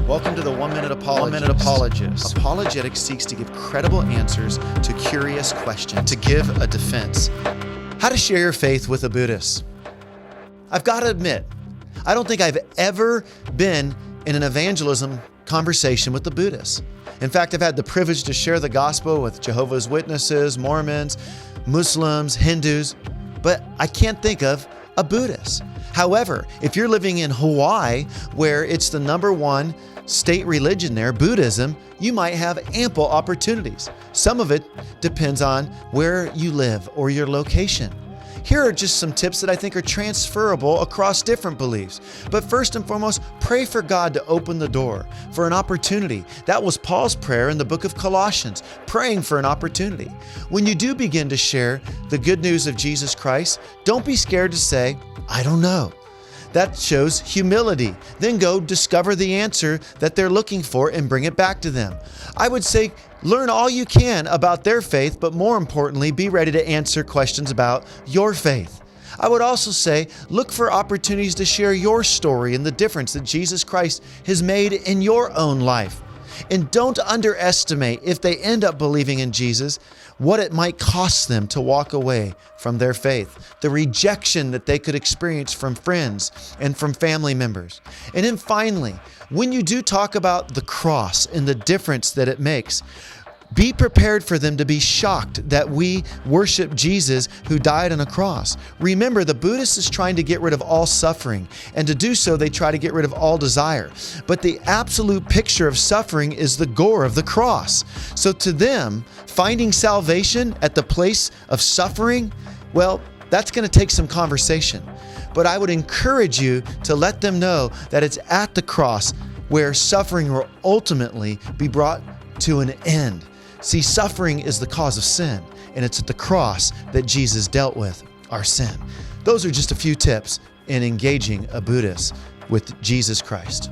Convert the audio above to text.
Welcome to the 1 Minute Apologist. 1 Minute Apologist. Apologetics seeks to give credible answers to curious questions, to give a defense. How to share your faith with a Buddhist. I've got to admit, I don't think I've ever been in an evangelism conversation with the Buddhists. In fact, I've had the privilege to share the gospel with Jehovah's Witnesses, Mormons, Muslims, Hindus, but I can't think of a Buddhist. However, if you're living in Hawaii, where it's the #1 state religion there, Buddhism, you might have ample opportunities. Some of it depends on where you live or your location. Here are just some tips that I think are transferable across different beliefs. But first and foremost, pray for God to open the door for an opportunity. That was Paul's prayer in the book of Colossians, praying for an opportunity. When you do begin to share the good news of Jesus Christ, don't be scared to say, I don't know. That shows humility. Then go discover the answer that they're looking for and bring it back to them. I would say learn all you can about their faith, but more importantly, be ready to answer questions about your faith. I would also say look for opportunities to share your story and the difference that Jesus Christ has made in your own life. And don't underestimate, if they end up believing in Jesus, what it might cost them to walk away from their faith, the rejection that they could experience from friends and from family members. And then finally, when you do talk about the cross and the difference that it makes, be prepared for them to be shocked that we worship Jesus who died on a cross. Remember, the Buddhist is trying to get rid of all suffering, and to do so, they try to get rid of all desire. But the absolute picture of suffering is the gore of the cross. So to them, finding salvation at the place of suffering, well, that's going to take some conversation. But I would encourage you to let them know that it's at the cross where suffering will ultimately be brought to an end. See, suffering is the cause of sin, and it's at the cross that Jesus dealt with our sin. Those are just a few tips in engaging a Buddhist with Jesus Christ.